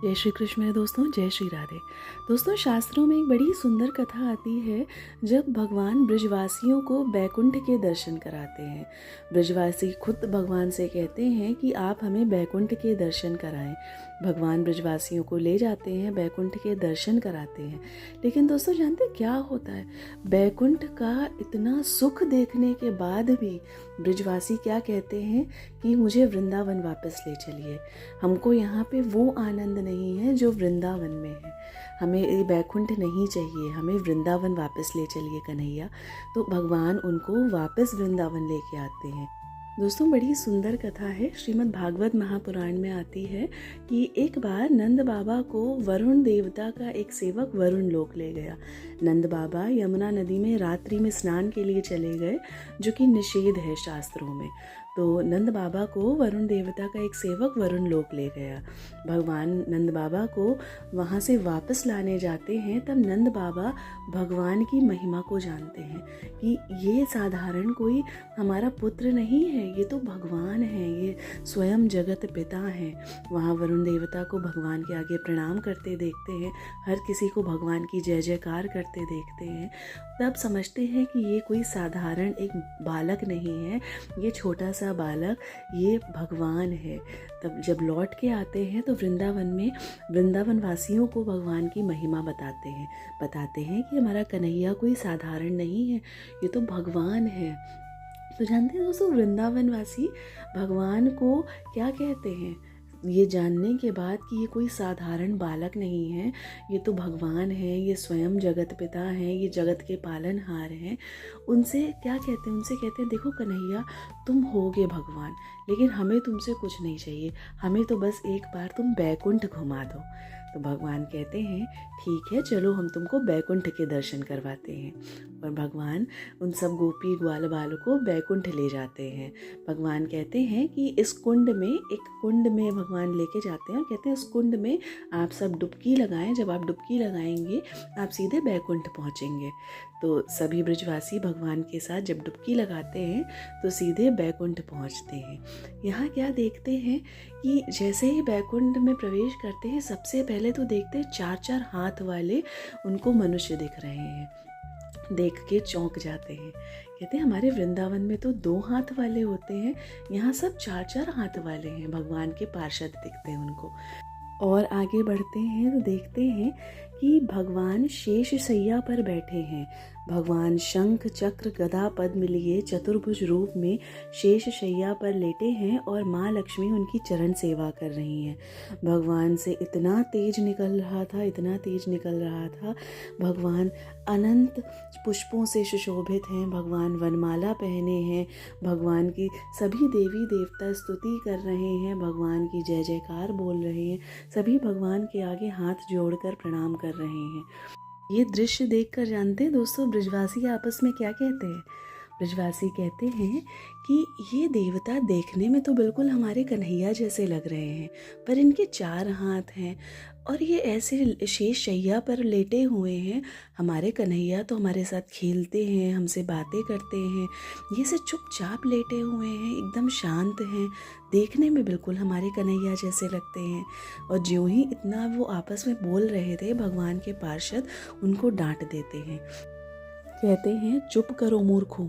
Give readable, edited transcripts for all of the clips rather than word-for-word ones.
जय श्री कृष्ण मेरे दोस्तों, जय श्री राधे। दोस्तों, शास्त्रों में एक बड़ी सुंदर कथा आती है जब भगवान ब्रजवासियों को बैकुंठ के दर्शन कराते हैं। ब्रजवासी खुद भगवान से कहते हैं कि आप हमें बैकुंठ के दर्शन कराएं। भगवान ब्रजवासियों को ले जाते हैं, बैकुंठ के दर्शन कराते हैं। लेकिन दोस्तों, जानते क्या होता है? बैकुंठ का इतना सुख देखने के बाद भी ब्रजवासी क्या कहते हैं कि मुझे वृंदावन वापस ले चलिए। हमको यहाँ पे वो आनंद नहीं है जो वृंदावन में है। हमें ये बैकुंठ नहीं चाहिए, हमें वृंदावन वापस ले चलिए कन्हैया। तो भगवान उनको वापस वृंदावन लेके आते हैं। दोस्तों, बड़ी सुंदर कथा है, श्रीमद् भागवत महापुराण में आती है कि एक बार नंद बाबा को वरुण देवता का एक सेवक वरुण लोक ले गया। नंद बाबा यमुना नदी में रात्रि में स्नान के लिए चले गए, जो कि निषेध है शास्त्रों में। तो नंद बाबा को वरुण देवता का एक सेवक वरुण लोक ले गया। भगवान नंद बाबा को वहाँ से वापस लाने जाते हैं। तब नंद बाबा भगवान की महिमा को जानते हैं कि ये साधारण कोई हमारा पुत्र नहीं है, ये तो भगवान है, ये स्वयं जगत पिता हैं। वहाँ वरुण देवता को भगवान के आगे प्रणाम करते देखते हैं, हर किसी को भगवान की जय जयकार करते देखते हैं। तब समझते हैं कि ये कोई साधारण एक बालक नहीं है, ये छोटा सा बालक ये भगवान है। तब जब लौट के आते हैं तो वृंदावन में वृंदावन वासियों को भगवान की महिमा बताते हैं कि हमारा कन्हैया कोई साधारण नहीं है, ये तो भगवान है। तो जानते हैं दोस्तों, वृंदावन वासी भगवान को क्या कहते हैं? ये जानने के बाद कि ये कोई साधारण बालक नहीं है, ये तो भगवान है, ये स्वयं जगत पिता हैं, ये जगत के पालनहार हैं। उनसे क्या कहते हैं? उनसे कहते हैं, देखो कन्हैया, तुम होगे भगवान, लेकिन हमें तुमसे कुछ नहीं चाहिए, हमें तो बस एक बार तुम बैकुंठ घुमा दो। तो भगवान कहते हैं, ठीक है, चलो हम तुमको बैकुंठ के दर्शन करवाते हैं। और भगवान उन सब गोपी ग्वाल बाल को बैकुंठ ले जाते हैं। भगवान कहते हैं कि इस कुंड में, एक कुंड में भगवान लेके जाते हैं और कहते हैं इस कुंड में आप सब डुबकी लगाएं। जब आप डुबकी लगाएंगे आप सीधे बैकुंठ पहुंचेंगे। तो सभी ब्रजवासी भगवान के साथ जब डुबकी लगाते हैं तो सीधे बैकुंठ पहुंचते हैं। यहाँ क्या देखते हैं कि जैसे ही बैकुंठ में प्रवेश करते हैं, सबसे पहले तो देखते हैं 4-4 हाथ वाले उनको मनुष्य दिख रहे हैं। देख के चौंक जाते हैं, कहते हैं हमारे वृंदावन में तो 2 हाथ वाले होते हैं, यहाँ सब 4-4 हाथ वाले हैं। भगवान के पार्षद दिखते हैं उनको। और आगे बढ़ते हैं तो देखते हैं कि भगवान शेष शैया पर बैठे हैं। भगवान शंख चक्र गदा पद्म लिए चतुर्भुज रूप में शेष शैया पर लेटे हैं और माँ लक्ष्मी उनकी चरण सेवा कर रही हैं। भगवान से इतना तेज निकल रहा था। भगवान अनंत पुष्पों से सुशोभित हैं। भगवान वनमाला पहने हैं। भगवान की सभी देवी देवता स्तुति कर रहे हैं, भगवान की जय जयकार बोल रहे हैं। सभी भगवान के आगे हाथ जोड़कर प्रणाम कर रहे हैं। ये दृश्य देखकर जानते हैं दोस्तों, ब्रजवासी आपस में क्या कहते हैं? ब्रजवासी कहते हैं कि ये देवता देखने में तो बिल्कुल हमारे कन्हैया जैसे लग रहे हैं, पर इनके 4 हाथ हैं और ये ऐसे शेष शैया पर लेटे हुए हैं। हमारे कन्हैया तो हमारे साथ खेलते हैं, हमसे बातें करते हैं, ये से चुपचाप लेटे हुए हैं, एकदम शांत हैं, देखने में बिल्कुल हमारे कन्हैया जैसे लगते हैं। और ज्यों ही इतना वो आपस में बोल रहे थे, भगवान के पार्षद उनको डांट देते हैं। कहते हैं, चुप करो मूर्खों,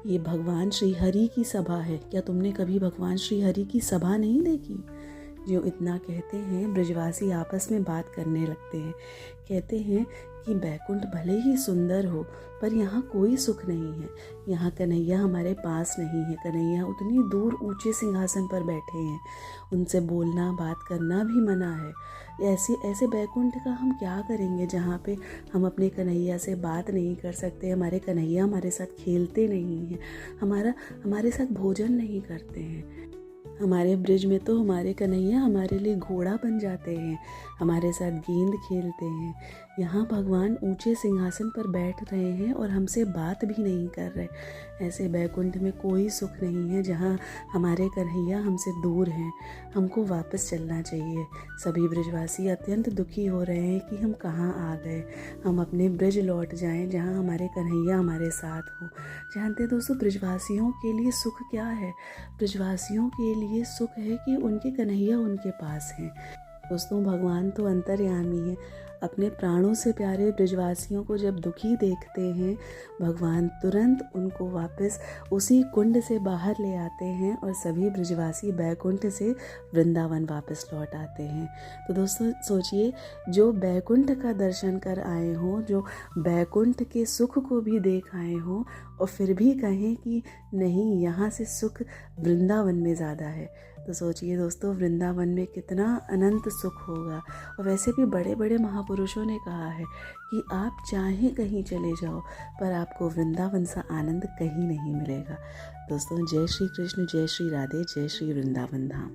ये भगवान श्री हरि की सभा है, क्या तुमने कभी भगवान श्री हरि की सभा नहीं देखी? जो इतना कहते हैं, ब्रजवासी आपस में बात करने लगते हैं। कहते हैं कि बैकुंठ भले ही सुंदर हो, पर यहाँ कोई सुख नहीं है, यहाँ कन्हैया हमारे पास नहीं है। कन्हैया उतनी दूर ऊंचे सिंहासन पर बैठे हैं, उनसे बोलना बात करना भी मना है। ऐसे बैकुंठ का हम क्या करेंगे जहाँ पे हम अपने कन्हैया से बात नहीं कर सकते, हमारे कन्हैया हमारे साथ खेलते नहीं हैं, हमारे साथ भोजन नहीं करते हैं। हमारे ब्रिज में तो हमारे कन्हैया हमारे लिए घोड़ा बन जाते हैं, हमारे साथ गेंद खेलते हैं। यहाँ भगवान ऊंचे सिंहासन पर बैठ रहे हैं और हमसे बात भी नहीं कर रहे। ऐसे बैकुंठ में कोई सुख नहीं है जहाँ हमारे कन्हैया हमसे दूर हैं। हमको वापस चलना चाहिए। सभी ब्रजवासी अत्यंत दुखी हो रहे हैं कि हम कहाँ आ गए, हम अपने ब्रज लौट जाएं जहाँ हमारे कन्हैया हमारे साथ हो। जानते हैं दोस्तों, ब्रजवासियों के लिए सुख क्या है? ब्रजवासियों के लिए सुख है कि उनके कन्हैया उनके पास हैं। दोस्तों भगवान तो अंतर्यामी है। अपने प्राणों से प्यारे ब्रजवासियों को जब दुखी देखते हैं, भगवान तुरंत उनको वापस उसी कुंड से बाहर ले आते हैं और सभी ब्रजवासी बैकुंठ से वृंदावन वापस लौट आते हैं। तो दोस्तों सोचिए, जो बैकुंठ का दर्शन कर आए हों, जो बैकुंठ के सुख को भी देख आए हों और फिर भी कहें कि नहीं, यहाँ से सुख वृंदावन में ज़्यादा है, तो सोचिए दोस्तों वृंदावन में कितना अनंत सुख होगा। और वैसे भी बड़े बड़े महापुरुषों ने कहा है कि आप चाहे कहीं चले जाओ, पर आपको वृंदावन सा आनंद कहीं नहीं मिलेगा। दोस्तों जय श्री कृष्ण, जय श्री राधे, जय श्री वृंदावन धाम।